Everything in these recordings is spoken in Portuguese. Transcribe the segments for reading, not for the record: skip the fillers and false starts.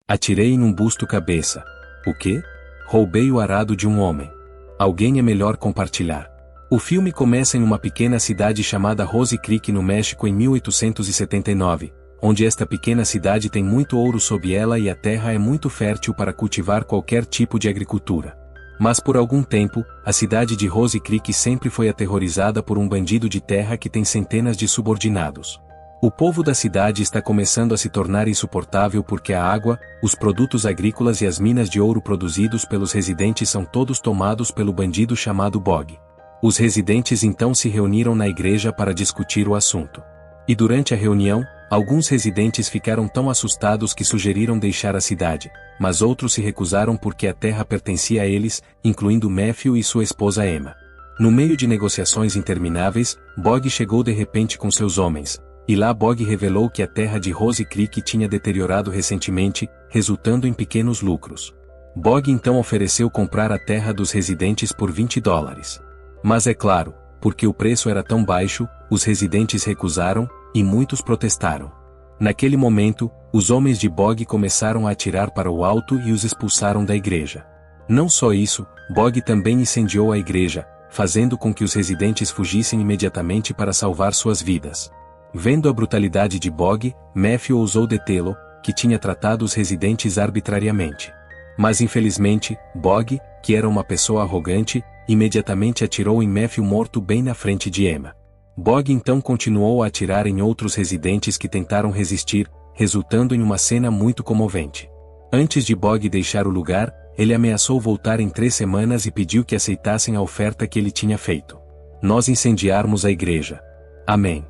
Atirei em um busto-cabeça. O quê? Roubei o arado de um homem. Alguém é melhor compartilhar. O filme começa em uma pequena cidade chamada Rose Creek no México em 1879, onde esta pequena cidade tem muito ouro sob ela e a terra é muito fértil para cultivar qualquer tipo de agricultura. Mas por algum tempo, a cidade de Rose Creek sempre foi aterrorizada por um bandido de terra que tem centenas de subordinados. O povo da cidade está começando a se tornar insuportável porque a água, os produtos agrícolas e as minas de ouro produzidos pelos residentes são todos tomados pelo bandido chamado Bog. Os residentes então se reuniram na igreja para discutir o assunto. E durante a reunião, alguns residentes ficaram tão assustados que sugeriram deixar a cidade, mas outros se recusaram porque a terra pertencia a eles, incluindo Matthew e sua esposa Emma. No meio de negociações intermináveis, Bog chegou de repente com seus homens, e lá Bog revelou que a terra de Rose Creek tinha deteriorado recentemente, resultando em pequenos lucros. Bog então ofereceu comprar a terra dos residentes por $20. Mas é claro, porque o preço era tão baixo, os residentes recusaram, e muitos protestaram. Naquele momento, os homens de Bog começaram a atirar para o alto e os expulsaram da igreja. Não só isso, Bog também incendiou a igreja, fazendo com que os residentes fugissem imediatamente para salvar suas vidas. Vendo a brutalidade de Bog, Matthew ousou detê-lo, que tinha tratado os residentes arbitrariamente. Mas infelizmente, Bog, que era uma pessoa arrogante, imediatamente atirou em Matthew morto bem na frente de Emma. Bog então continuou a atirar em outros residentes que tentaram resistir, resultando em uma cena muito comovente. Antes de Bog deixar o lugar, ele ameaçou voltar em 3 semanas e pediu que aceitassem a oferta que ele tinha feito. Nós incendiarmos a igreja. Amém.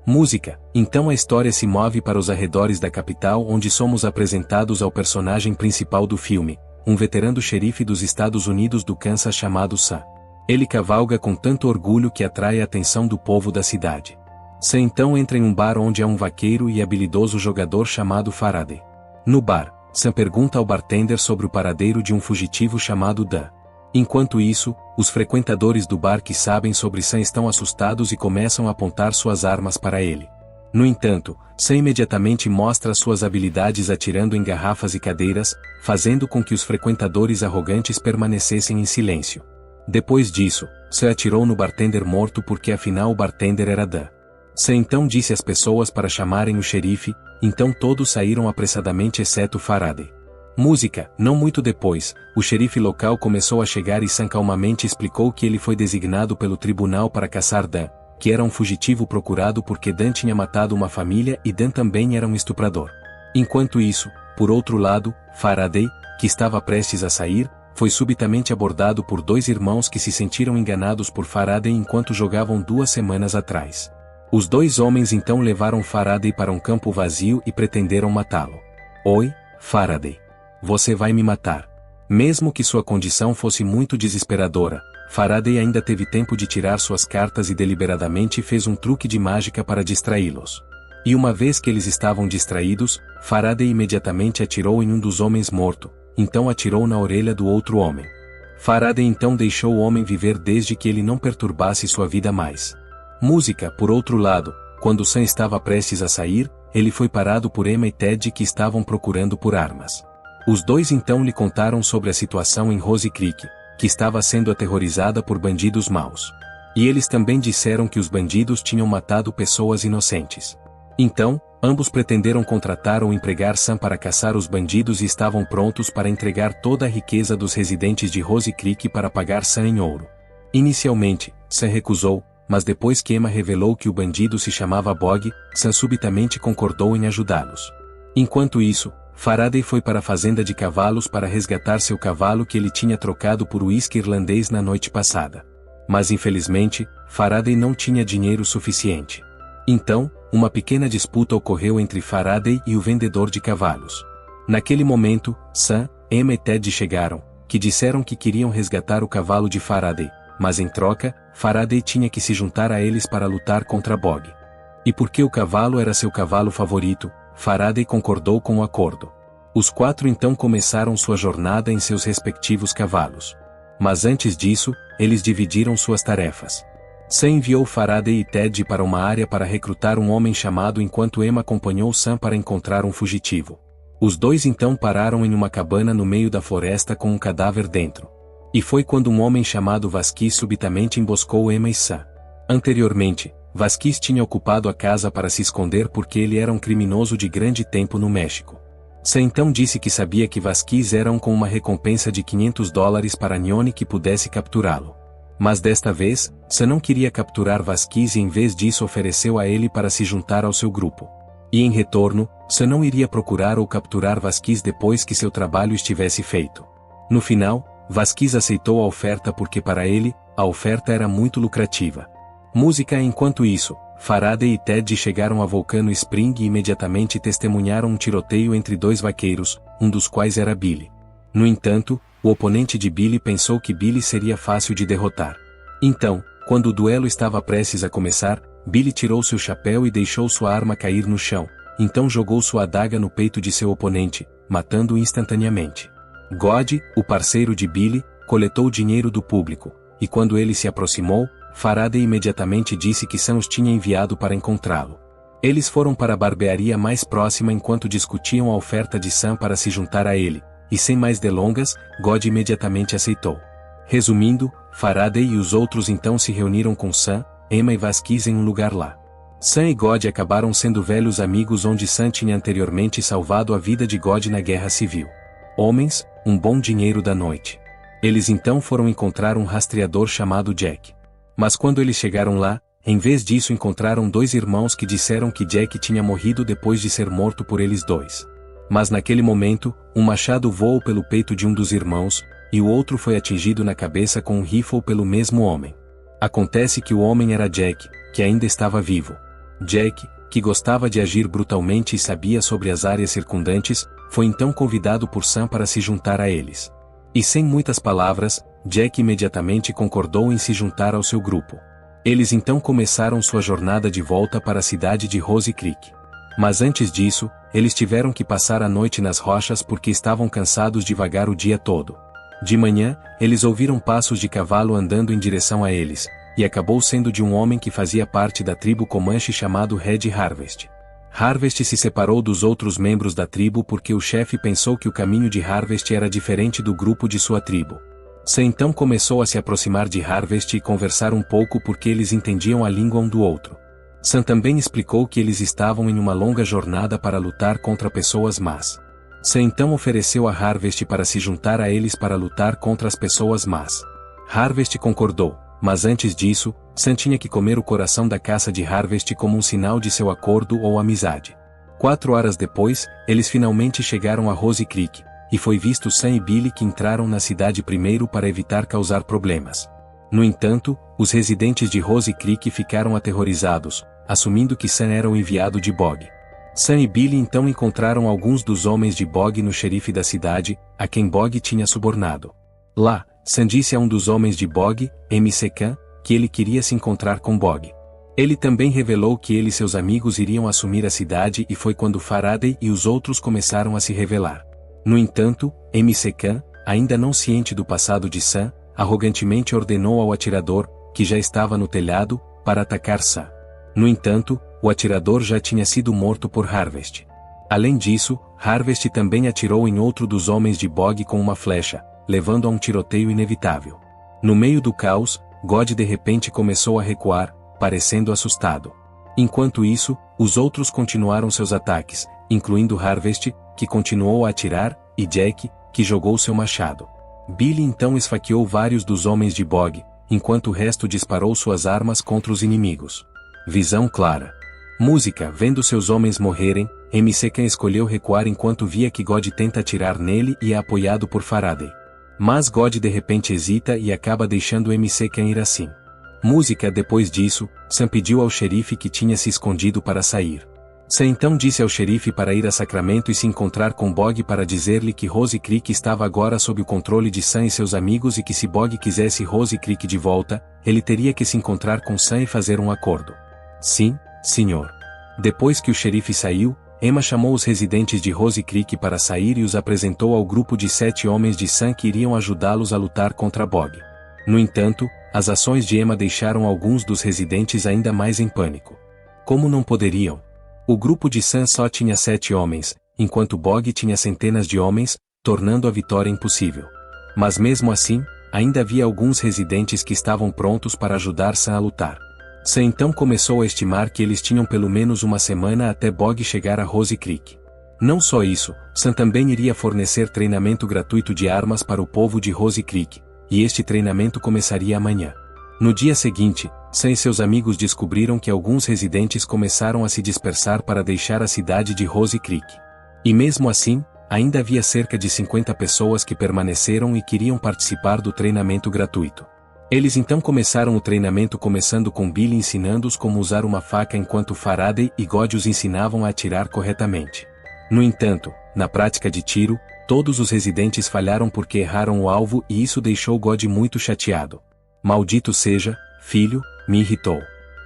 Música. Então a história se move para os arredores da capital onde somos apresentados ao personagem principal do filme, um veterano xerife dos Estados Unidos do Kansas chamado Sam. Ele cavalga com tanto orgulho que atrai a atenção do povo da cidade. Sam então entra em um bar onde há um vaqueiro e habilidoso jogador chamado Faraday. No bar, Sam pergunta ao bartender sobre o paradeiro de um fugitivo chamado Dan. Enquanto isso, os frequentadores do bar que sabem sobre Sam estão assustados e começam a apontar suas armas para ele. No entanto, Sam imediatamente mostra suas habilidades atirando em garrafas e cadeiras, fazendo com que os frequentadores arrogantes permanecessem em silêncio. Depois disso, Sam atirou no bartender morto porque afinal o bartender era Dan. Sam então disse às pessoas para chamarem o xerife, então todos saíram apressadamente exceto Faraday. Música. Não muito depois, o xerife local começou a chegar e Sam calmamente explicou que ele foi designado pelo tribunal para caçar Dan, que era um fugitivo procurado porque Dan tinha matado uma família e Dan também era um estuprador. Enquanto isso, por outro lado, Faraday, que estava prestes a sair, foi subitamente abordado por 2 irmãos que se sentiram enganados por Faraday enquanto jogavam 2 semanas atrás. Os 2 homens então levaram Faraday para um campo vazio e pretenderam matá-lo. Oi, Faraday. Você vai me matar. Mesmo que sua condição fosse muito desesperadora, Faraday ainda teve tempo de tirar suas cartas e deliberadamente fez um truque de mágica para distraí-los. E uma vez que eles estavam distraídos, Faraday imediatamente atirou em um dos homens morto, então atirou na orelha do outro homem. Faraday então deixou o homem viver desde que ele não perturbasse sua vida mais. Música. Por outro lado, quando Sam estava prestes a sair, ele foi parado por Emma e Ted que estavam procurando por armas. Os 2 então lhe contaram sobre a situação em Rose Creek, que estava sendo aterrorizada por bandidos maus. E eles também disseram que os bandidos tinham matado pessoas inocentes. Então, ambos pretenderam contratar ou empregar Sam para caçar os bandidos e estavam prontos para entregar toda a riqueza dos residentes de Rose Creek para pagar Sam em ouro. Inicialmente, Sam recusou, mas depois que Emma revelou que o bandido se chamava Bog, Sam subitamente concordou em ajudá-los. Enquanto isso, Faraday foi para a fazenda de cavalos para resgatar seu cavalo que ele tinha trocado por uísque irlandês na noite passada. Mas infelizmente, Faraday não tinha dinheiro suficiente. Então, uma pequena disputa ocorreu entre Faraday e o vendedor de cavalos. Naquele momento, Sam, Emma e Ted chegaram, que disseram que queriam resgatar o cavalo de Faraday, mas em troca, Faraday tinha que se juntar a eles para lutar contra Bog. E porque o cavalo era seu cavalo favorito, Faraday concordou com o acordo. Os 4 então começaram sua jornada em seus respectivos cavalos. Mas antes disso, eles dividiram suas tarefas. Sam enviou Faraday e Ted para uma área para recrutar um homem chamado enquanto Emma acompanhou Sam para encontrar um fugitivo. Os dois então pararam em uma cabana no meio da floresta com um cadáver dentro. E foi quando um homem chamado Vasquez subitamente emboscou Emma e Sam. Anteriormente, Vasquez tinha ocupado a casa para se esconder porque ele era um criminoso de grande tempo no México. Sam então disse que sabia que Vasquez era com uma recompensa de $500 para Noni que pudesse capturá-lo. Mas desta vez, Sam não queria capturar Vasquez e em vez disso ofereceu a ele para se juntar ao seu grupo. E em retorno, Sam não iria procurar ou capturar Vasquez depois que seu trabalho estivesse feito. No final, Vasquez aceitou a oferta porque para ele, a oferta era muito lucrativa. Música. Enquanto isso, Faraday e Ted chegaram a Volcano Spring e imediatamente testemunharam um tiroteio entre dois vaqueiros, um dos quais era Billy. No entanto, o oponente de Billy pensou que Billy seria fácil de derrotar. Então, quando o duelo estava prestes a começar, Billy tirou seu chapéu e deixou sua arma cair no chão, então jogou sua adaga no peito de seu oponente, matando-o instantaneamente. God, o parceiro de Billy, coletou o dinheiro do público, e quando ele se aproximou, Faraday imediatamente disse que Sam os tinha enviado para encontrá-lo. Eles foram para a barbearia mais próxima enquanto discutiam a oferta de Sam para se juntar a ele, e sem mais delongas, God imediatamente aceitou. Resumindo, Faraday e os outros então se reuniram com Sam, Emma e Vasquez em um lugar lá. Sam e God acabaram sendo velhos amigos onde Sam tinha anteriormente salvado a vida de God na Guerra Civil. Homens, um bom dinheiro da noite. Eles então foram encontrar um rastreador chamado Jack. Mas quando eles chegaram lá, em vez disso encontraram dois irmãos que disseram que Jack tinha morrido depois de ser morto por eles dois. Mas naquele momento, um machado voou pelo peito de um dos irmãos, e o outro foi atingido na cabeça com um rifle pelo mesmo homem. Acontece que o homem era Jack, que ainda estava vivo. Jack, que gostava de agir brutalmente e sabia sobre as áreas circundantes, foi então convidado por Sam para se juntar a eles. E sem muitas palavras, Jack imediatamente concordou em se juntar ao seu grupo. Eles então começaram sua jornada de volta para a cidade de Rose Creek. Mas antes disso, eles tiveram que passar a noite nas rochas porque estavam cansados de vagar o dia todo. De manhã, eles ouviram passos de cavalo andando em direção a eles, e acabou sendo de um homem que fazia parte da tribo Comanche chamado Red Harvest. Harvest se separou dos outros membros da tribo porque o chefe pensou que o caminho de Harvest era diferente do grupo de sua tribo. Sam então começou a se aproximar de Harvest e conversar um pouco porque eles entendiam a língua um do outro. Sam também explicou que eles estavam em uma longa jornada para lutar contra pessoas más. Sam então ofereceu a Harvest para se juntar a eles para lutar contra as pessoas más. Harvest concordou, mas antes disso, Sam tinha que comer o coração da caça de Harvest como um sinal de seu acordo ou amizade. 4 horas depois, eles finalmente chegaram a Rose Creek, e foi visto Sam e Billy que entraram na cidade primeiro para evitar causar problemas. No entanto, os residentes de Rose Creek ficaram aterrorizados, assumindo que Sam era o enviado de Bog. Sam e Billy então encontraram alguns dos homens de Bog no xerife da cidade, a quem Bog tinha subornado. Lá, Sam disse a um dos homens de Bog, MC Khan, que ele queria se encontrar com Bog. Ele também revelou que ele e seus amigos iriam assumir a cidade e foi quando Faraday e os outros começaram a se revelar. No entanto, MC Khan, ainda não ciente do passado de Sam, arrogantemente ordenou ao atirador, que já estava no telhado, para atacar Sam. No entanto, o atirador já tinha sido morto por Harvest. Além disso, Harvest também atirou em outro dos homens de Bog com uma flecha, levando a um tiroteio inevitável. No meio do caos, God de repente começou a recuar, parecendo assustado. Enquanto isso, os outros continuaram seus ataques, incluindo Harvest, que continuou a atirar, e Jack, que jogou seu machado. Billy então esfaqueou vários dos homens de Bog, enquanto o resto disparou suas armas contra os inimigos. Visão clara. Música. Vendo seus homens morrerem, MC Khan escolheu recuar enquanto via que God tenta atirar nele e é apoiado por Faraday. Mas God de repente hesita e acaba deixando MC Khan ir assim. Música. Depois disso, Sam pediu ao xerife que tinha se escondido para sair. Sam então disse ao xerife para ir a Sacramento e se encontrar com Bog para dizer-lhe que Rose Creek estava agora sob o controle de Sam e seus amigos e que se Bog quisesse Rose Creek de volta, ele teria que se encontrar com Sam e fazer um acordo. Sim, senhor. Depois que o xerife saiu, Emma chamou os residentes de Rose Creek para sair e os apresentou ao grupo de 7 homens de Sam que iriam ajudá-los a lutar contra Bog. No entanto, as ações de Emma deixaram alguns dos residentes ainda mais em pânico. Como não poderiam? O grupo de Sam só tinha 7 homens, enquanto Bog tinha centenas de homens, tornando a vitória impossível. Mas mesmo assim, ainda havia alguns residentes que estavam prontos para ajudar Sam a lutar. Sam então começou a estimar que eles tinham pelo menos uma semana até Bog chegar a Rose Creek. Não só isso, Sam também iria fornecer treinamento gratuito de armas para o povo de Rose Creek, e este treinamento começaria amanhã. No dia seguinte, Sam e seus amigos descobriram que alguns residentes começaram a se dispersar para deixar a cidade de Rose Creek. E mesmo assim, ainda havia cerca de 50 pessoas que permaneceram e queriam participar do treinamento gratuito. Eles então começaram o treinamento começando com Billy ensinando-os como usar uma faca enquanto Faraday e God os ensinavam a atirar corretamente. No entanto, na prática de tiro, todos os residentes falharam porque erraram o alvo e isso deixou God muito chateado. Maldito seja, filho, me irritou.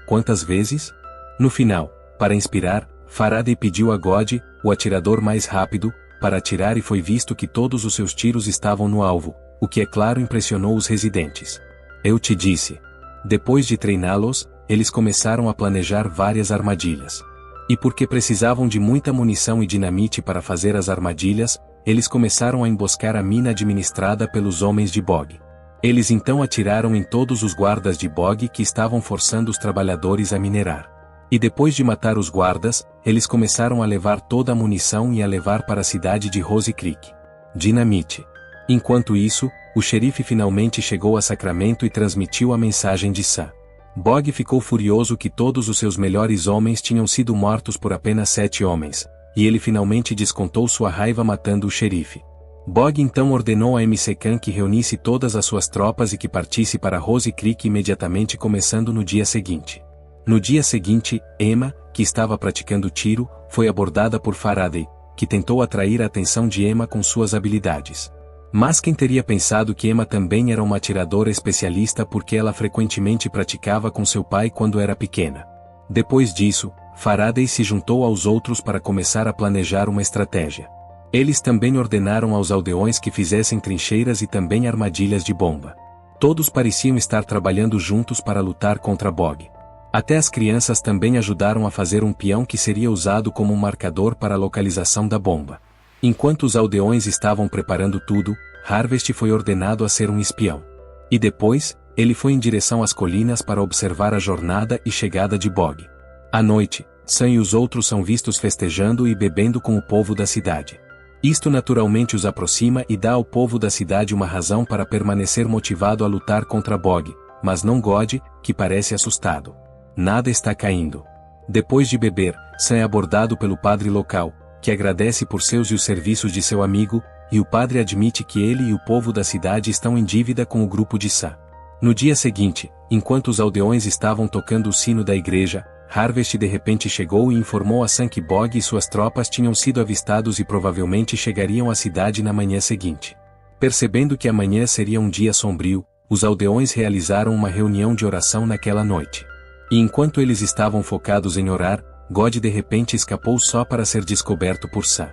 Quantas vezes? No final, para inspirar, Faraday pediu a God, o atirador mais rápido, para atirar e foi visto que todos os seus tiros estavam no alvo, o que é claro impressionou os residentes. Eu te disse. Depois de treiná-los, eles começaram a planejar várias armadilhas. E porque precisavam de muita munição e dinamite para fazer as armadilhas, eles começaram a emboscar a mina administrada pelos homens de Bog. Eles então atiraram em todos os guardas de Bog que estavam forçando os trabalhadores a minerar. E depois de matar os guardas, eles começaram a levar toda a munição e a levar para a cidade de Rose Creek. Dinamite. Enquanto isso, o xerife finalmente chegou a Sacramento e transmitiu a mensagem de Sam. Bog ficou furioso que todos os seus melhores homens tinham sido mortos por apenas 7 homens, e ele finalmente descontou sua raiva matando o xerife. Bog então ordenou a MC Khan que reunisse todas as suas tropas e que partisse para Rose Creek imediatamente começando no dia seguinte. No dia seguinte, Emma, que estava praticando tiro, foi abordada por Faraday, que tentou atrair a atenção de Emma com suas habilidades. Mas quem teria pensado que Emma também era uma atiradora especialista porque ela frequentemente praticava com seu pai quando era pequena. Depois disso, Faraday se juntou aos outros para começar a planejar uma estratégia. Eles também ordenaram aos aldeões que fizessem trincheiras e também armadilhas de bomba. Todos pareciam estar trabalhando juntos para lutar contra Bog. Até as crianças também ajudaram a fazer um peão que seria usado como um marcador para a localização da bomba. Enquanto os aldeões estavam preparando tudo, Harvest foi ordenado a ser um espião. E depois, ele foi em direção às colinas para observar a jornada e chegada de Bog. À noite, Sam e os outros são vistos festejando e bebendo com o povo da cidade. Isto naturalmente os aproxima e dá ao povo da cidade uma razão para permanecer motivado a lutar contra Bog, mas não God, que parece assustado. Nada está caindo. Depois de beber, Sam é abordado pelo padre local, que agradece por seus e os serviços de seu amigo, e o padre admite que ele e o povo da cidade estão em dívida com o grupo de Sam. No dia seguinte, enquanto os aldeões estavam tocando o sino da igreja, Harvest de repente chegou e informou a Sam que Bog e suas tropas tinham sido avistados e provavelmente chegariam à cidade na manhã seguinte. Percebendo que amanhã seria um dia sombrio, os aldeões realizaram uma reunião de oração naquela noite. E enquanto eles estavam focados em orar, God de repente escapou só para ser descoberto por Sam.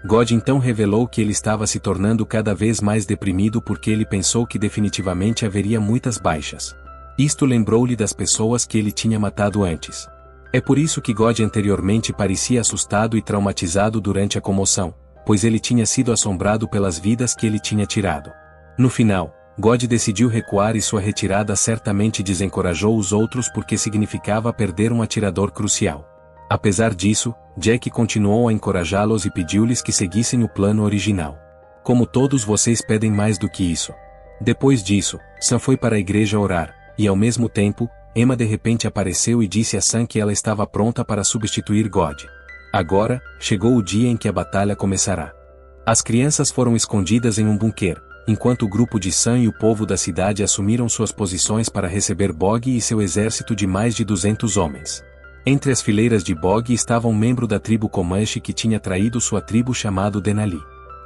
God então revelou que ele estava se tornando cada vez mais deprimido porque ele pensou que definitivamente haveria muitas baixas. Isto lembrou-lhe das pessoas que ele tinha matado antes. É por isso que God anteriormente parecia assustado e traumatizado durante a comoção, pois ele tinha sido assombrado pelas vidas que ele tinha tirado. No final, God decidiu recuar e sua retirada certamente desencorajou os outros porque significava perder um atirador crucial. Apesar disso, Jack continuou a encorajá-los e pediu-lhes que seguissem o plano original. Como todos vocês pedem mais do que isso. Depois disso, Sam foi para a igreja orar, e ao mesmo tempo, Emma de repente apareceu e disse a Sam que ela estava pronta para substituir God. Agora, chegou o dia em que a batalha começará. As crianças foram escondidas em um bunker, enquanto o grupo de Sam e o povo da cidade assumiram suas posições para receber Bog e seu exército de mais de 200 homens. Entre as fileiras de Bog estava um membro da tribo Comanche que tinha traído sua tribo chamado Denali.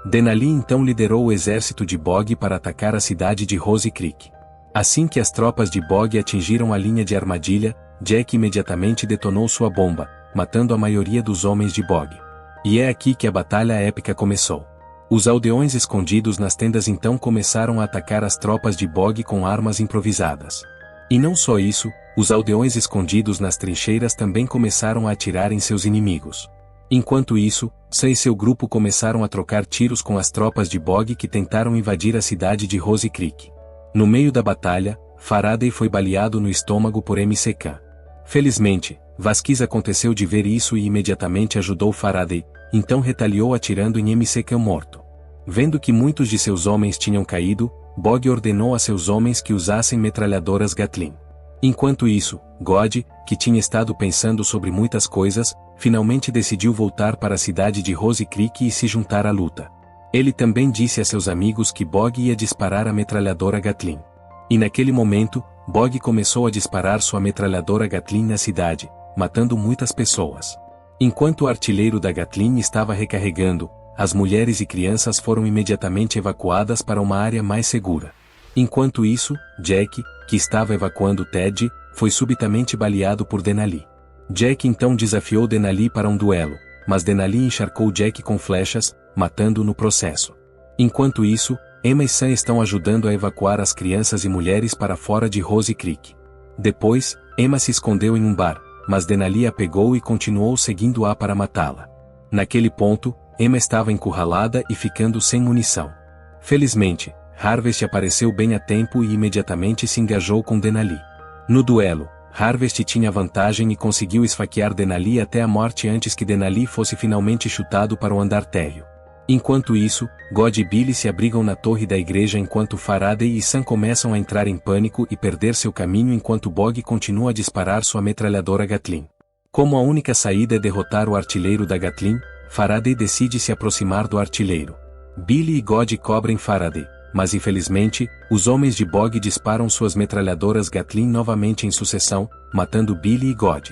Denali então liderou o exército de Bog para atacar a cidade de Rose Creek. Assim que as tropas de Bog atingiram a linha de armadilha, Jack imediatamente detonou sua bomba, matando a maioria dos homens de Bog. E é aqui que a batalha épica começou. Os aldeões escondidos nas tendas então começaram a atacar as tropas de Bog com armas improvisadas. E não só isso, os aldeões escondidos nas trincheiras também começaram a atirar em seus inimigos. Enquanto isso, Sam e seu grupo começaram a trocar tiros com as tropas de Bog que tentaram invadir a cidade de Rose Creek. No meio da batalha, Faraday foi baleado no estômago por MCK. Felizmente, Vasquez aconteceu de ver isso e imediatamente ajudou Faraday, então retaliou atirando em MCK morto. Vendo que muitos de seus homens tinham caído, Bog ordenou a seus homens que usassem metralhadoras Gatling. Enquanto isso, God, que tinha estado pensando sobre muitas coisas, finalmente decidiu voltar para a cidade de Rose Creek e se juntar à luta. Ele também disse a seus amigos que Bog ia disparar a metralhadora Gatling. E naquele momento, Bog começou a disparar sua metralhadora Gatling na cidade, matando muitas pessoas. Enquanto o artilheiro da Gatling estava recarregando, as mulheres e crianças foram imediatamente evacuadas para uma área mais segura. Enquanto isso, Jack, que estava evacuando Ted, foi subitamente baleado por Denali. Jack então desafiou Denali para um duelo, mas Denali encharcou Jack com flechas, matando-o no processo. Enquanto isso, Emma e Sam estão ajudando a evacuar as crianças e mulheres para fora de Rose Creek. Depois, Emma se escondeu em um bar, mas Denali a pegou e continuou seguindo-a para matá-la. Naquele ponto, Emma estava encurralada e ficando sem munição. Felizmente, Harvest apareceu bem a tempo e imediatamente se engajou com Denali. No duelo, Harvest tinha vantagem e conseguiu esfaquear Denali até a morte antes que Denali fosse finalmente chutado para o andar térreo. Enquanto isso, God e Billy se abrigam na torre da igreja enquanto Faraday e Sam começam a entrar em pânico e perder seu caminho enquanto Bog continua a disparar sua metralhadora Gatling. Como a única saída é derrotar o artilheiro da Gatling, Faraday decide se aproximar do artilheiro. Billy e God cobrem Faraday, mas infelizmente, os homens de Bog disparam suas metralhadoras Gatling novamente em sucessão, matando Billy e God.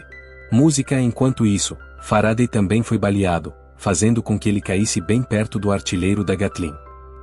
Música. Enquanto isso, Faraday também foi baleado, fazendo com que ele caísse bem perto do artilheiro da Gatling.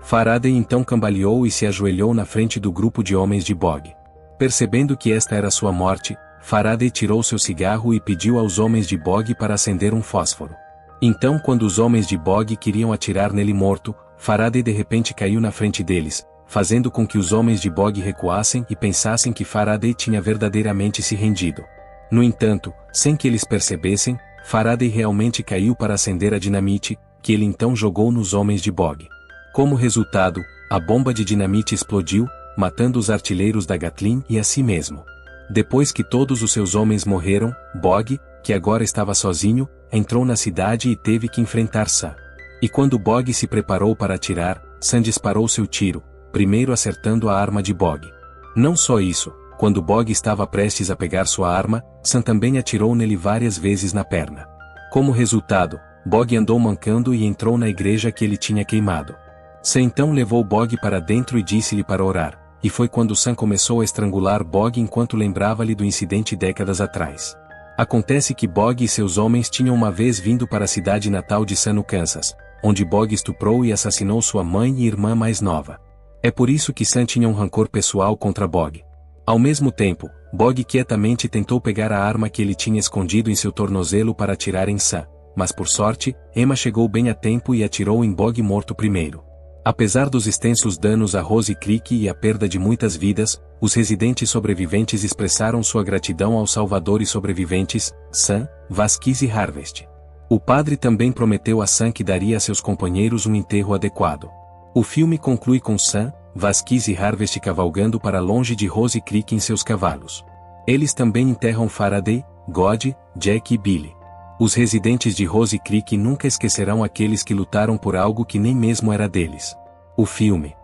Faraday então cambaleou e se ajoelhou na frente do grupo de homens de Bog. Percebendo que esta era sua morte, Faraday tirou seu cigarro e pediu aos homens de Bog para acender um fósforo. Então, quando os homens de Bog queriam atirar nele morto, Faraday de repente caiu na frente deles, fazendo com que os homens de Bog recuassem e pensassem que Faraday tinha verdadeiramente se rendido. No entanto, sem que eles percebessem, Faraday realmente caiu para acender a dinamite, que ele então jogou nos homens de Bog. Como resultado, a bomba de dinamite explodiu, matando os artilheiros da Gatling e a si mesmo. Depois que todos os seus homens morreram, Bog, que agora estava sozinho, entrou na cidade e teve que enfrentar Sam. E quando Bog se preparou para atirar, Sam disparou seu tiro, primeiro acertando a arma de Bog. Não só isso, quando Bog estava prestes a pegar sua arma, Sam também atirou nele várias vezes na perna. Como resultado, Bog andou mancando e entrou na igreja que ele tinha queimado. Sam então levou Bog para dentro e disse-lhe para orar, e foi quando Sam começou a estrangular Bog enquanto lembrava-lhe do incidente décadas atrás. Acontece que Bog e seus homens tinham uma vez vindo para a cidade natal de Sam no Kansas, onde Bog estuprou e assassinou sua mãe e irmã mais nova. É por isso que Sam tinha um rancor pessoal contra Bog. Ao mesmo tempo, Bog quietamente tentou pegar a arma que ele tinha escondido em seu tornozelo para atirar em Sam, mas por sorte, Emma chegou bem a tempo e atirou em Bog morto primeiro. Apesar dos extensos danos a Rose Creek e a perda de muitas vidas, os residentes sobreviventes expressaram sua gratidão aos salvadores sobreviventes, Sam, Vasquez e Harvest. O padre também prometeu a Sam que daria a seus companheiros um enterro adequado. O filme conclui com Sam, Vasquez e Harvest cavalgando para longe de Rose Creek em seus cavalos. Eles também enterram Faraday, God, Jack e Billy. Os residentes de Rose Creek nunca esquecerão aqueles que lutaram por algo que nem mesmo era deles. O filme